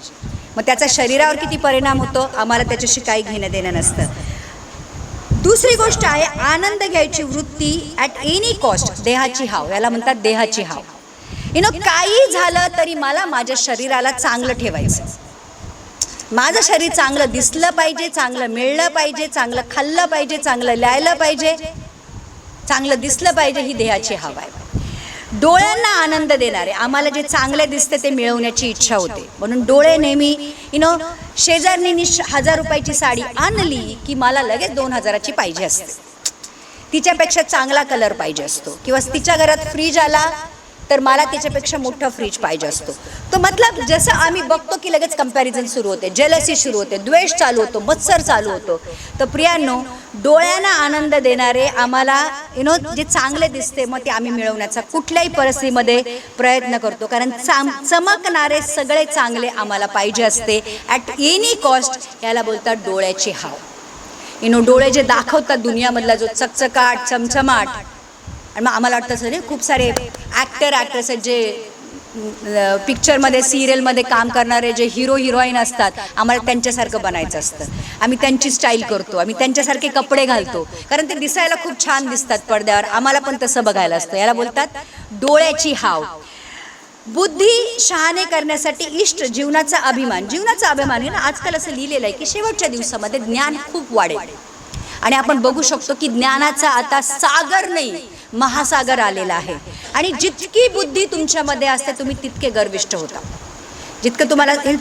मग त्याचा शरीरावर किती परिणाम होतो आम्हाला त्याच्याशी काही घेणं देणं नसतं. दुसरी गोष्ट आहे आनंद घ्यायची वृत्ती ॲट एनी कॉस्ट, देहाची हाव, याला म्हणतात देहाची हाव. काही झालं तरी मला माझ्या शरीराला चांगलं ठेवायचं, माझं शरीर चांगलं दिसलं पाहिजे, चांगलं मिळलं पाहिजे, चांगलं खाल्लं पाहिजे, चांगलं लिहायला पाहिजे, चांगलं दिसलं पाहिजे, ही देहाची हवा आहे. डोळ्यांना आनंद देणारे आम्हाला जे चांगले दिसते ते मिळवण्याची इच्छा होते, म्हणून डोळे नेहमी शेजारणींनी 1000 रुपयाची साडी आणली की मला लगेच 2000ची पाहिजे असते, तिच्यापेक्षा चांगला कलर पाहिजे असतो, किंवा तिच्या घरात फ्रीज आला तर मला त्याच्यापेक्षा मोठा फ्रीज पाहिजे असतो. तो मतलब जसं आम्ही बघतो की लगेच कंपॅरिझन सुरू होते, जेलसी सुरू होते, द्वेष चालू होतो, मत्सर चालू होतो. तर प्रियांनो, डोळ्यांना आनंद देणारे आम्हाला जे चांगले दिसते मग ते आम्ही मिळवण्याचा कुठल्याही परिस्थितीमध्ये प्रयत्न करतो, कारण चमकणारे सगळे चांगले आम्हाला पाहिजे असते ॲट एनी कॉस्ट. याला बोलतात डोळ्याची हाव. डोळे जे दाखवतात दुनियामधला जो चकचकाट, चमचमाट, आणि मग आम्हाला वाटतं सर खूप सारे ॲक्ट्रेस आहेत जे पिक्चरमध्ये, सिरियलमध्ये काम करणारे जे हिरोईन असतात, आम्हाला त्यांच्यासारखं बनायचं असतं, आम्ही त्यांची स्टाईल करतो, आम्ही त्यांच्यासारखे कपडे घालतो, कारण ते दिसायला खूप छान दिसतात पडद्यावर, आम्हाला पण तसं बघायला असतं. याला बोलतात डोळ्याची हाव. बुद्धी शहाणे करण्यासाठी इष्ट, जीवनाचा अभिमान. जीवनाचा अभिमान हे ना आजकाल असं लिहिलेलं आहे की शेवटच्या दिवसामध्ये ज्ञान खूप वाढेल, आणि आपण बघू शकतो की ज्ञानाचा आता सागर नाही महासागर आलेला आहे, आणि जितकी बुद्धी तुमच्यामध्ये असते तुम्ही तितके गर्विष्ठ होता, जितकं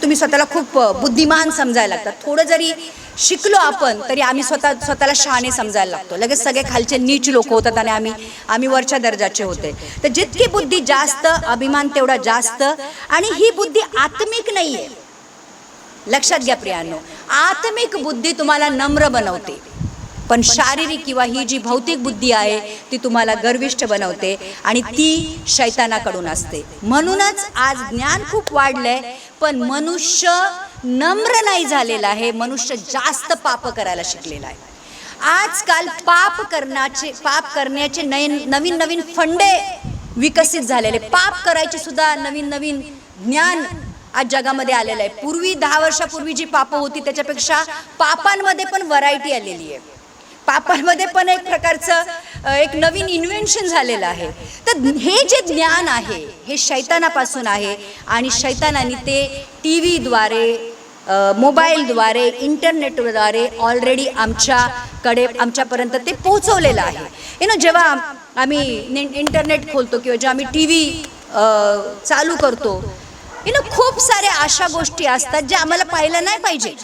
तुम्ही स्वतःला खूप बुद्धिमान समजायला लागतात. थोडं जरी शिकलो आपण तरी आम्ही स्वतःला शहाणे समजायला लागतो, लगेच सगळे खालचे नीच लोक होतात आणि आम्ही वरच्या दर्जाचे होते. तर जितकी बुद्धी जास्त अभिमान तेवढा जास्त, आणि ही बुद्धी आत्मिक नाही आहे, लक्षात घ्या प्रियांनो. आत्मिक बुद्धी तुम्हाला नम्र बनवते, पण शारीरिक किंवा ही जी भौतिक बुद्धी आहे ती तुम्हाला गर्विष्ठ बनवते, आणि ती शैतानाकडून असते. म्हणूनच आज ज्ञान खूप वाढलंय पण मनुष्य नम्र नाही झालेला आहे, मनुष्य जास्त पाप करायला शिकलेला आहे. आजकाल पाप करण्याचे नवीन नवीन फंडे विकसित झालेले, पाप करायचे सुद्धा नवीन ज्ञान आज जगामध्ये आलेलं आहे. पूर्वी 10 वर्षापूर्वी जी पापं होती त्याच्यापेक्षा पापांमध्ये पण व्हरायटी आलेली आहे, पापांमध्ये पण एक प्रकारचं एक नवीन इन्व्हेन्शन झालेलं आहे. तर हे जे ज्ञान आहे हे शैतानापासून आहे, आणि शैतानाने ते TV द्वारे, मोबाईलद्वारे, इंटरनेटद्वारे ऑलरेडी आमच्यापर्यंत ते पोहोचवलेलं आहे. जेव्हा आम्ही इंटरनेट खोलतो किंवा जेव्हा आम्ही TV चालू करतो, खूप साऱ्या अशा गोष्टी असतात ज्या आम्हाला पाहायला नाही पाहिजे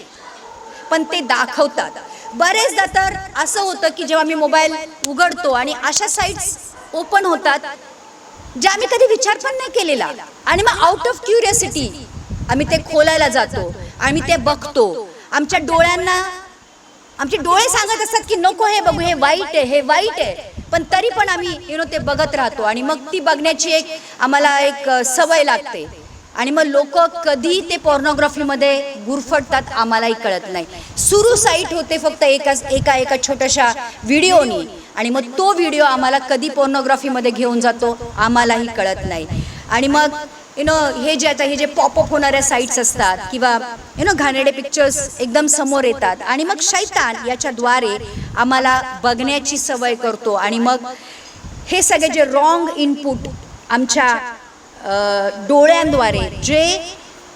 पण ते दाखवतात. बरेचदा तर असं होतं की जेव्हा मी मोबाईल उघडतो आणि अशा साईट्स ओपन होतात ज्या आम्ही कधी विचार पण नाही केलेला, आणि मग आउट ऑफ क्युरियोसिटी आम्ही ते खोलायला जातो, आम्ही ते बघतो. आमच्या डोळ्यांना आमचे डोळे सांगत असतात की नको हे बघू, हे वाईट आहे, हे वाईट आहे, पण तरी पण आम्ही ते बघत राहतो, आणि मग ती बघण्याची आम्हाला एक सवय लागते, आणि मग लोक कधी ते पॉर्नोग्राफीमध्ये गुरफटतात आम्हालाही कळत नाही. सुरू साईट होते फक्त एका छोट्याशा व्हिडिओनी, आणि मग तो व्हिडिओ आम्हाला कधी पॉर्नोग्राफीमध्ये घेऊन जातो आम्हालाही कळत नाही. आणि मग हे जे पॉपअप होणाऱ्या साईट्स असतात किंवा घाणेरडे पिक्चर्स एकदम समोर येतात, आणि मग शैतान याच्याद्वारे आम्हाला बघण्याची सवय करतो, आणि मग हे सगळे जे रॉंग इनपुट आमच्या डोळ्यांद्वारे, जे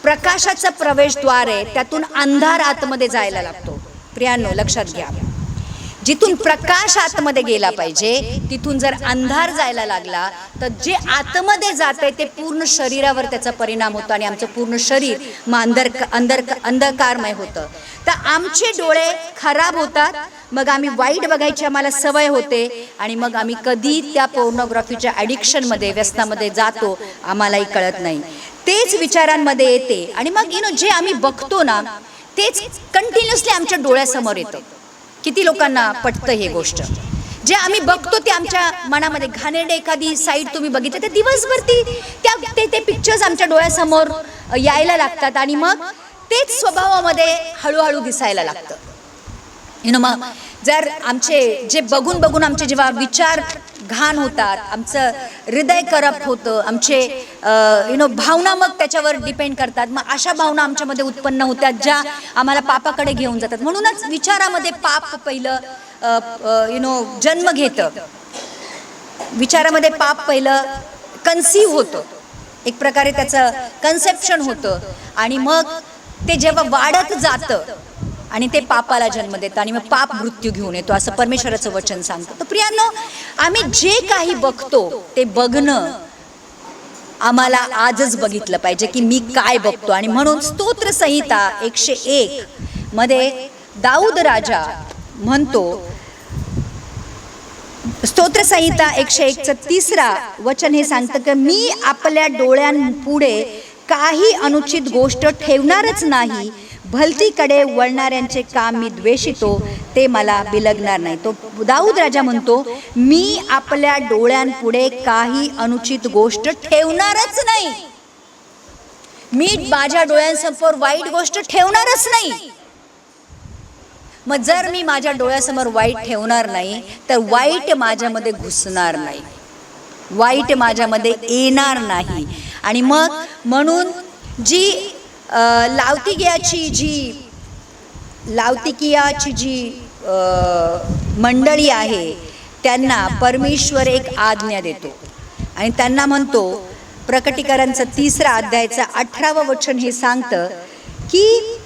प्रकाशाचा प्रवेशद्वार आहे त्यातून अंधार आतमध्ये जायला लागतो. प्रियांनो, लक्षात घ्या, जिथून प्रकाश आतमध्ये गेला पाहिजे तिथून जर अंधार जायला लागला तर जे आतमध्ये जाते ते पूर्ण शरीरावर त्याचा परिणाम होतो, आणि आमचं पूर्ण शरीर मग अंधकारमय होतं. तर आमचे डोळे खराब होतात, मग आम्ही वाईट बघायची आम्हाला सवय होते, आणि मग आम्ही कधी त्या पोर्नोग्राफीच्या ॲडिक्शनमध्ये, व्यसनामध्ये जातो आम्हालाही कळत नाही. तेच विचारांमध्ये येते, आणि मग जे आम्ही बघतो ना तेच कंटिन्युअसली आमच्या डोळ्यासमोर येतं. किती लोकांना पटतं हे गोष्ट? जे आम्ही बघतो ते आमच्या मनामध्ये, घाणेरडे एखादी साईट तुम्ही बघितली तर दिवसभर ते पिक्चर्स आमच्या डोळ्यासमोर यायला लागतात, आणि मग तेच स्वभावामध्ये हळूहळू दिसायला लागतं. मग जर आमचे जे बघून आमचे जेव्हा विचार घाण होतात, आमचं हृदय करप्ट होतं, आमचे भावना मग त्याच्यावर डिपेंड करतात, मग अशा भावना आमच्यामध्ये उत्पन्न होतात ज्या आम्हाला पापाकडे घेऊन जातात. म्हणूनच विचारामध्ये पाप पहिलं जन्म घेतं, विचारामध्ये पाप पहिलं कन्सीव्ह होतं, एक प्रकारे त्याचं कन्सेप्शन होतं आणि मग ते जेव्हा वाढत जातं आणि ते पापाला जन्म देतं आणि मग पाप मृत्यू घेऊन येतो असं परमेश्वराचं वचन सांगतं. तर प्रियांनो, आम्ही जे काही बघतो ते बघणं आम्हाला आजच बघितलं पाहिजे की मी काय बघतो. आणि म्हणून स्तोत्र संहिता 101 मध्ये दाऊद राजा म्हणतो, स्तोत्र संहिता 101चं 3 वचन हे सांगतं की मी आपल्या डोळ्यांपुढे काही अनुचित गोष्ट ठेवणारच नाही, भलतीकडे वळणाऱ्यांचे काम मी द्वेषितो, ते मला बिलगणार नाही. तो दाऊद राजा म्हणतो, मी आपल्या डोळ्यांपुढे काही अनुचित गोष्ट ठेवणारच नाही. मी माझ्या डोळ्यांसमोर वाईट गोष्ट ठेवणारच नाही. मग जर मी माझ्या डोळ्यासमोर वाईट ठेवणार नाही तर वाईट माझ्यामध्ये घुसणार नाही, वाईट माझ्यामध्ये येणार नाही. आणि मग म्हणून जी लावतिकियाची जी मंडळी आहे त्यांना परमेश्वर एक आज्ञा देतो आणि त्यांना म्हणतो, प्रकटीकरणचं 3 अध्यायाचं 18वं वचन हे सांगतं की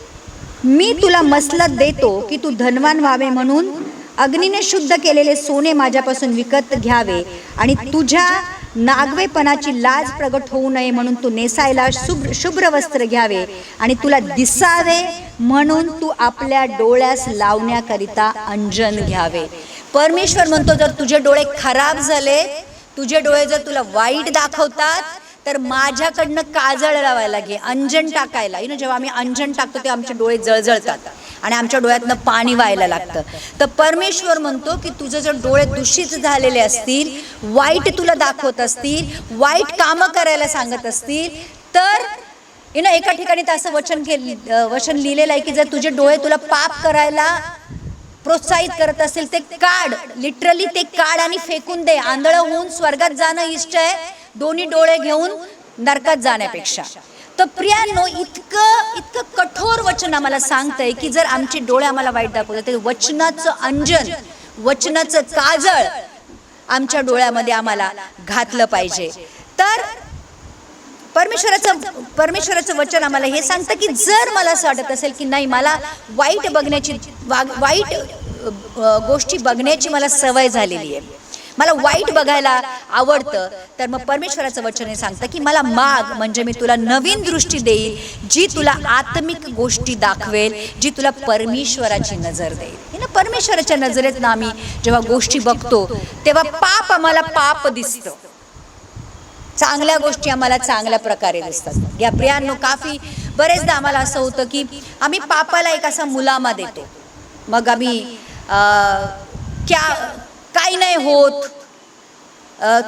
मी तुला मसलत देतो की तू धनवान व्हावे, म्हणून अग्नीने शुद्ध केलेले सोने माझ्यापासून विकत घ्यावे आणि तुझ्या नागवेपणाची लाज प्रगट होऊ नये म्हणून तू नेसायला शुभ्र वस्त्र घ्यावे आणि तुला दिसावे म्हणून तू आपल्या डोळ्यास लावण्याकरिता अंजन घ्यावे. परमेश्वर म्हणतो, जर तुझे डोळे खराब झाले, तुझे डोळे जर तुला वाईट दाखवतात तर माझ्याकडनं काजळ लावायला घे, अंजन टाकायला. जेव्हा आम्ही अंजन टाकतो ते आमचे डोळे जळजळतात आणि आमच्या डोळ्यातनं पाणी व्हायला लागतं. तर परमेश्वर म्हणतो की तुझे जर डोळे दूषित झालेले असतील, वाईट तुला दाखवत असतील, वाईट कामं करायला सांगत असतील, तर एका ठिकाणी तर असं वचन लिहिलेलं आहे की जर तुझे डोळे तुला पाप करायला प्रोत्साहित करत असतील ते काढ, लिटरली ते काढ आणि फेकून दे. आंधळं होऊन स्वर्गात जाणं इष्ट आहे दोन्ही डोळे घेऊन नरकात जाण्यापेक्षा. तर प्रियांनो, इतकं कठोर वचन आम्हाला सांगतंय की जर आमचे डोळे आम्हाला वाईट दाखवतात ते वचनाचं अंजन, वचनाचं काजळ आमच्या डोळ्यामध्ये आम्हाला घातलं पाहिजे. तर परमेश्वराचं वचन आम्हाला हे सांगतं की जर मला असं वाटत असेल की नाही, मला वाईट गोष्टी बघण्याची मला सवय झालेली आहे, मला वाईट बघायला आवडतं, तर मग परमेश्वराचं वचन हे सांगतं की मला माग, म्हणजे मी तुला नवीन दृष्टी देईल जी तुला आत्मिक गोष्टी दाखवेल, जी तुला परमेश्वराची नजर देईल. परमेश्वराच्या नजरेतनं आम्ही जेव्हा गोष्टी बघतो तेव्हा पाप आम्हाला पाप दिसतं, चांगल्या गोष्टी आम्हाला चांगल्या प्रकारे दिसतात. या प्रियांनो, बरेचदा आम्हाला असं होतं की आम्ही पापाला एक असा मुलामा देतो, मग आम्ही काही नाही होत,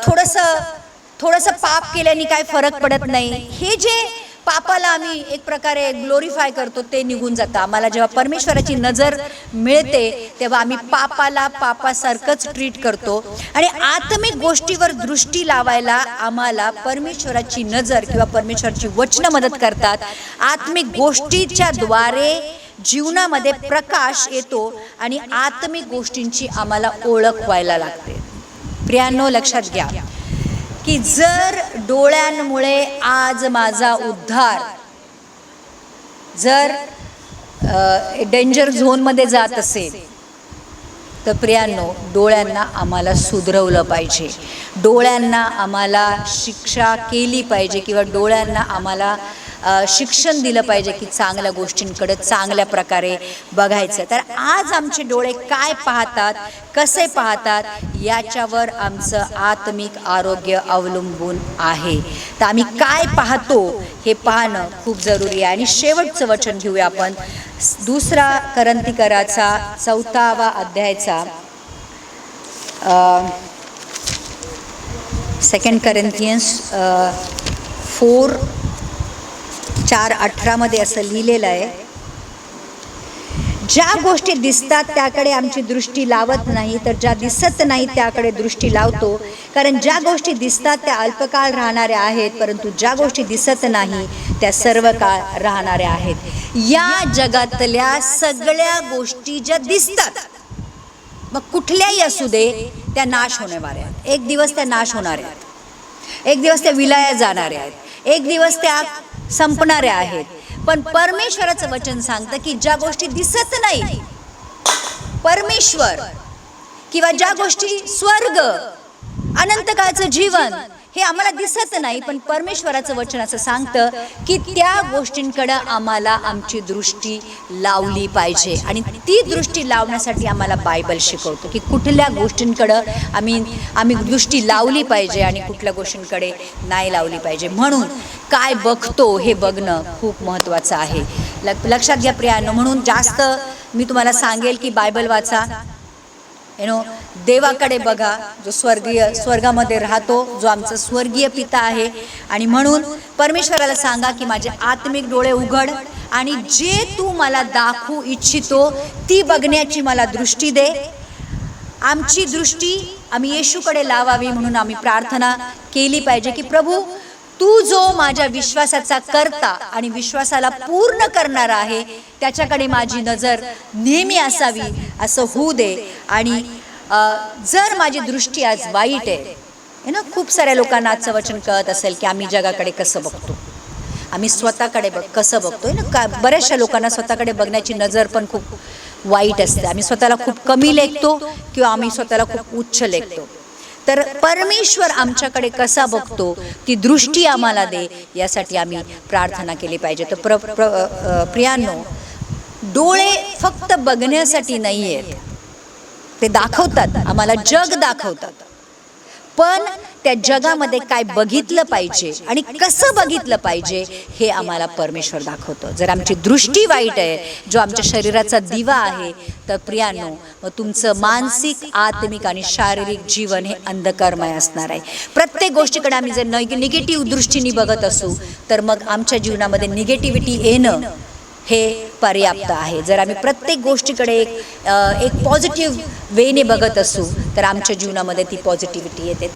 थोडंसं पाप केल्याने काय फरक पडत नाही, हे जे पापाला आम्ही एक प्रकारे ग्लोरीफाय करतो ते निघून जातं. आम्हाला जेव्हा परमेश्वराची नजर मिळते तेव्हा आम्ही पापाला पापासारखंच ट्रीट करतो आणि आत्मिक गोष्टीवर दृष्टी लावायला आम्हाला परमेश्वराची नजर किंवा परमेश्वराची वचनं मदत करतात. आत्मिक गोष्टीच्या द्वारे जीवनामध्ये प्रकाश येतो आणि आत्मिक गोष्टींची आम्हाला ओळख व्हायला लागते. प्रियांनो, लक्षात घ्या की जर डोळ्यांमुळे आज माझा उद्धार जर डेंजर झोनमध्ये जात असेल तर प्रियांनो, डोळ्यांना आम्हाला सुधरवलं पाहिजे, डोळ्यांना आम्हाला शिक्षा केली पाहिजे किंवा डोळ्यांना आम्हाला शिक्षण दिलं पाहिजे की चांगल्या गोष्टींकडे चांगल्या प्रकारे बघायचं. तर आज आमचे डोळे काय पाहतात, कसे पाहतात, याच्यावर आमचं आत्मिक आरोग्य अवलंबून आहे. तर आम्ही काय पाहतो हे पाहणं खूप जरुरी आहे. आणि शेवटचं वचन घेऊया आपण, 2 करंथीकराचा 4वा अध्यायाचा 2 Corinthians 4:18 मध्ये असं लिहिलेलं आहे, ज्या गोष्टी दिसतात त्याकडे आमची दृष्टी लावत नाही, तर ज्या दिसत नाही त्याकडे दृष्टी लावतो. कारण ज्या गोष्टी दिसतात त्या अल्पकाळ राहणाऱ्या आहेत, परंतु ज्या गोष्टी दिसत नाही त्या सर्व काळ राहणाऱ्या आहेत. या जगातल्या सगळ्या गोष्टी ज्या दिसतात, मग कुठल्याही असू दे, त्या नाश होणाऱ्या आहेत. एक दिवस त्या नाश होणार आहेत, एक दिवस त्या विलया जाणाऱ्या आहेत, एक दिवस त्या संपणाऱ्या आहेत. पण परमेश्वराचं वचन सांगतं की ज्या गोष्टी दिसत नाही, परमेश्वर किंवा ज्या गोष्टी स्वर्ग, अनंत काळचं जीवन हे आम्हाला दिसत नाही, पण परमेश्वराचं वचन असं सांगतं की त्या गोष्टींकडे आम्हाला आमची दृष्टी लावली पाहिजे. आणि ती दृष्टी लावण्यासाठी आम्हाला बायबल शिकवतो की कुठल्या गोष्टींकडं आम्ही दृष्टी लावली पाहिजे आणि कुठल्या गोष्टींकडे नाही लावली पाहिजे. म्हणून काय बघतो हे बघणं खूप महत्त्वाचं आहे. लक्षात घ्या प्रियांनो. म्हणून जास्त मी तुम्हाला सांगेल की बायबल वाचा, देवाकडे बघा, जो स्वर्गामध्ये राहतो, जो आमचा स्वर्गीय पिता आहे. आणि म्हणून परमेश्वराला सांगा की माझे आत्मिक डोळे उघड आणि जे तू मला दाखवू इच्छितो ती बघण्याची मला दृष्टी दे. आमची दृष्टी आम्ही येशूकडे लावावी म्हणून आम्ही प्रार्थना केली पाहिजे की प्रभू, तू जो माझ्या विश्वासाचा करता आणि विश्वासाला पूर्ण करणारा आहे त्याच्याकडे माझी नजर नेहमी असावी, असं होऊ दे. आणि जर माझी दृष्टी आज वाईट आहे ना, खूप साऱ्या लोकांना आजचं वचन कळत असेल की आम्ही जगाकडे कसं बघतो, आम्ही स्वतःकडे कसं बघतोय ना. बऱ्याचशा लोकांना स्वतःकडे बघण्याची नजर पण खूप वाईट असते. आम्ही स्वतःला खूप कमी लेखतो किंवा आम्ही स्वतःला खूप उच्च लेखतो. तर परमेश्वर आमच्याकडे कसा बघतो ती दृष्टी आम्हाला दे, यासाठी आम्ही प्रार्थना केली पाहिजे. तर प्रियांनो, डोळे फक्त बघण्यासाठी नाही आहेत, ते दाखवतात आम्हाला, जग दाखवतात, पण त्या जगामध्ये काय बघितलं पाहिजे आणि कसं बघितलं पाहिजे हे आम्हाला परमेश्वर दाखवतो. जर आमची दृष्टी वाईट आहे, जो आमच्या शरीराचा दिवा आहे, तर प्रियांनो मग तुमचं मानसिक, आत्मिक आणि शारीरिक जीवन हे अंधकारमय असणार आहे. प्रत्येक गोष्टीकडे आम्ही जर निगेटिव्ह दृष्टीने बघत असू तर मग आमच्या जीवनामध्ये निगेटिव्हिटी येणं हे पर्याप्त आहे. जर आम्ही प्रत्येक गोष्टीकडे एक पॉझिटिव्ह वेने बघत असू तर आमच्या जीवनामध्ये ती पॉझिटिव्हिटी येते.